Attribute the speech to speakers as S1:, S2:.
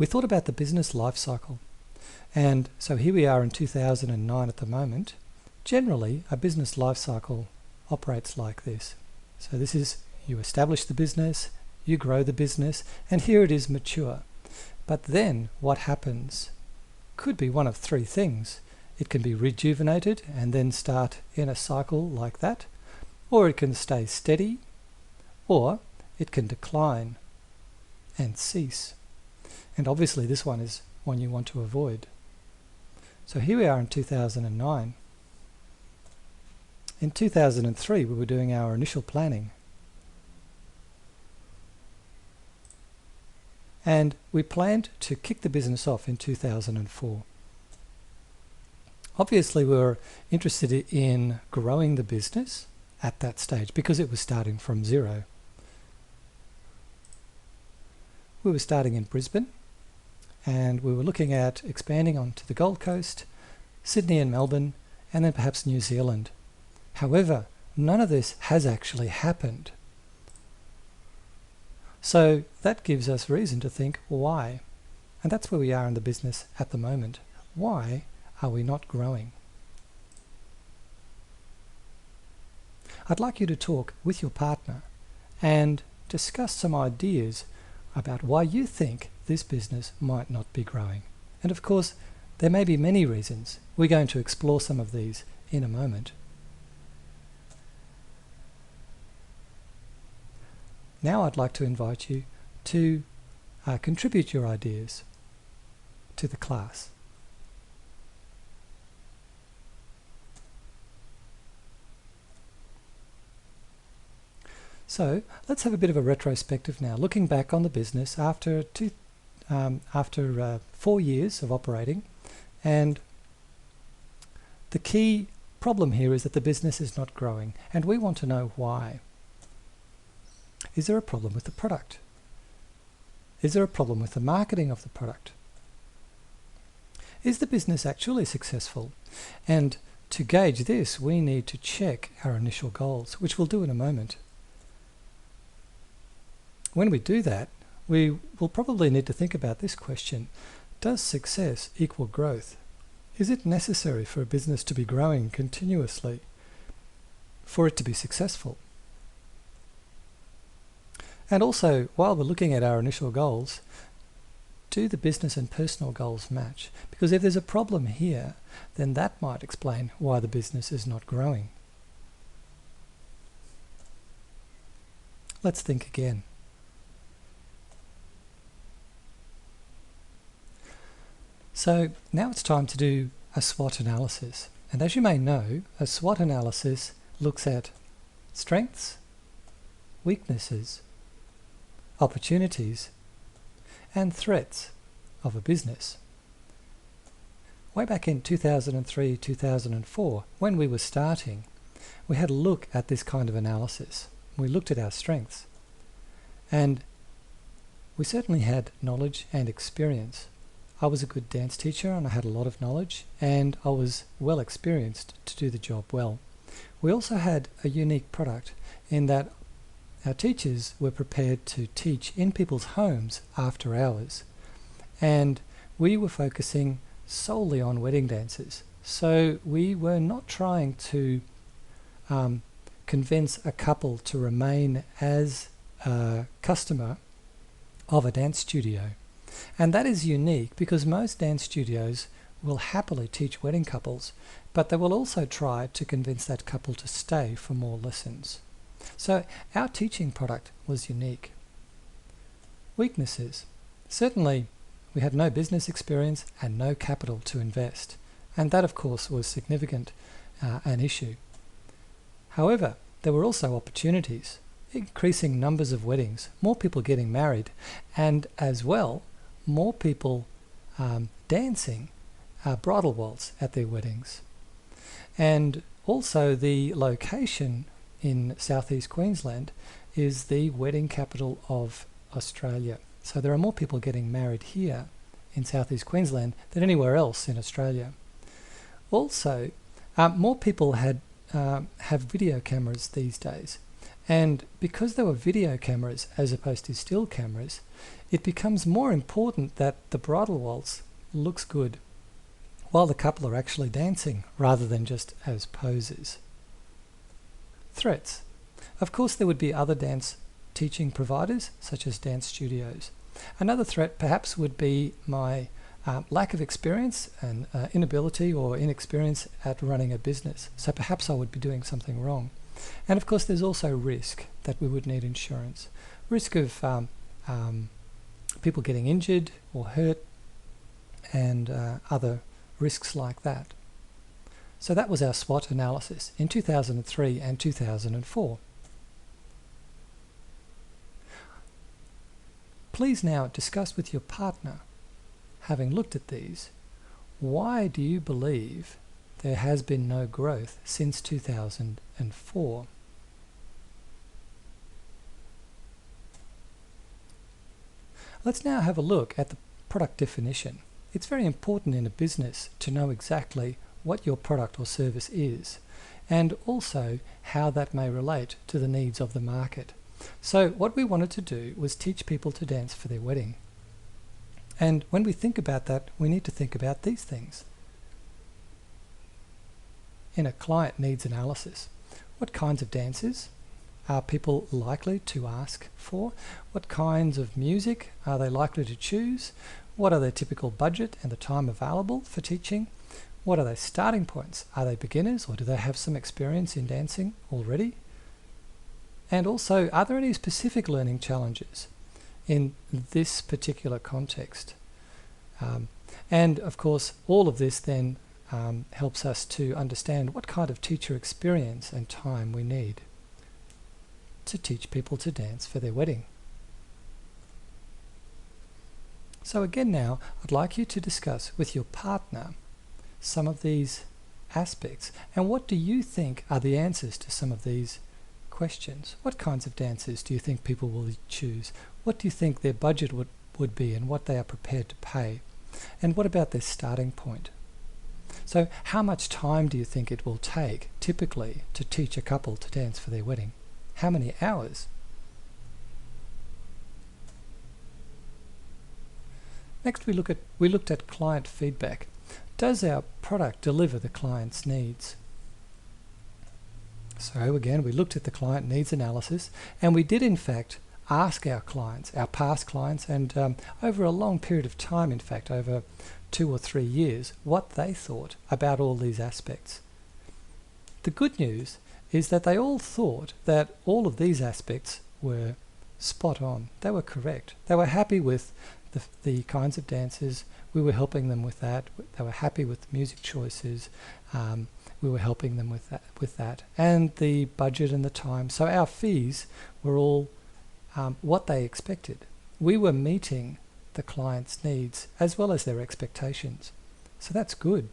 S1: we thought about the business life cycle. And so here we are in 2009 at the moment. Generally, a business life cycle operates like this. So this is, you establish the business, you grow the business, and here it is mature. But then what happens could be one of three things. It can be rejuvenated and then start in a cycle like that, or it can stay steady, or it can decline and cease. And obviously this one is one you want to avoid. So here we are in 2009. In 2003 we were doing our initial planning. And we planned to kick the business off in 2004. Obviously we were interested in growing the business at that stage because it was starting from zero. We were starting in Brisbane and we were looking at expanding onto the Gold Coast, Sydney and Melbourne, and then perhaps New Zealand. However, none of this has actually happened. So that gives us reason to think why. And that's where we are in the business at the moment. Why are we not growing? I'd like you to talk with your partner and discuss some ideas about why you think this business might not be growing. And of course, there may be many reasons. We're going to explore some of these in a moment. Now I'd like to invite you to contribute your ideas to the class. So let's have a bit of a retrospective now, looking back on the business after 4 years of operating. And the key problem here is that the business is not growing, and we want to know why. Is there a problem with the product? Is there a problem with the marketing of the product? Is the business actually successful? And to gauge this, we need to check our initial goals, which we'll do in a moment. When we do that, we will probably need to think about this question. Does success equal growth? Is it necessary for a business to be growing continuously for it to be successful? And also, while we're looking at our initial goals, do the business and personal goals match? Because if there's a problem here, then that might explain why the business is not growing. Let's think again. So now it's time to do a SWOT analysis. And as you may know, a SWOT analysis looks at strengths, weaknesses, opportunities, and threats of a business. Way back in 2003, 2004, when we were starting, we had a look at this kind of analysis. We looked at our strengths. And we certainly had knowledge and experience. I was a good dance teacher and I had a lot of knowledge, and I was well experienced to do the job well. We also had a unique product in that our teachers were prepared to teach in people's homes after hours, and we were focusing solely on wedding dances. So we were not trying to convince a couple to remain as a customer of a dance studio. And that is unique because most dance studios will happily teach wedding couples, but they will also try to convince that couple to stay for more lessons. So our teaching product was unique. Weaknesses. Certainly we had no business experience and no capital to invest, and that of course was significant, an issue. However, there were also opportunities, increasing numbers of weddings, more people getting married, and as well more people dancing bridal waltz at their weddings. And also the location in southeast Queensland is the wedding capital of Australia. So there are more people getting married here in southeast Queensland than anywhere else in Australia. Also, more people have video cameras these days, And because there were video cameras as opposed to still cameras, it becomes more important that the bridal waltz looks good while the couple are actually dancing rather than just as poses. Threats. Of course, there would be other dance teaching providers such as dance studios. Another threat perhaps would be my lack of experience and inability or inexperience at running a business. So perhaps I would be doing something wrong. And of course, there's also risk that we would need insurance. Risk of people getting injured or hurt and other risks like that. So that was our SWOT analysis in 2003 and 2004. Please now discuss with your partner, having looked at these, why do you believe there has been no growth since 2004? Let's now have a look at the product definition. It's very important in a business to know exactly what your product or service is, and also how that may relate to the needs of the market. So what we wanted to do was teach people to dance for their wedding. And when we think about that, we need to think about these things. In a client needs analysis, what kinds of dances are people likely to ask for? What kinds of music are they likely to choose? What are their typical budget and the time available for teaching? What are their starting points? Are they beginners or do they have some experience in dancing already? And also, are there any specific learning challenges in this particular context? And of course, all of this then helps us to understand what kind of teacher experience and time we need to teach people to dance for their wedding. So again now, I'd like you to discuss with your partner some of these aspects and what do you think are the answers to some of these questions. What kinds of dances do you think people will choose? What do you think their budget would be and what they are prepared to pay? And what about their starting point? So how much time do you think it will take typically to teach a couple to dance for their wedding? How many hours? Next we looked at client feedback. Does our product deliver the client's needs? So again, we looked at the client needs analysis, and we did in fact ask our clients, our past clients, and over a long period of time, in fact, over 2 or 3 years, what they thought about all these aspects. The good news is that they all thought that all of these aspects were spot on. They were correct. They were happy with the kinds of dances. We were helping them with that. They were happy with music choices. We were helping them with that, and the budget and the time. So our fees were all what they expected. We were meeting the client's needs as well as their expectations. So that's good.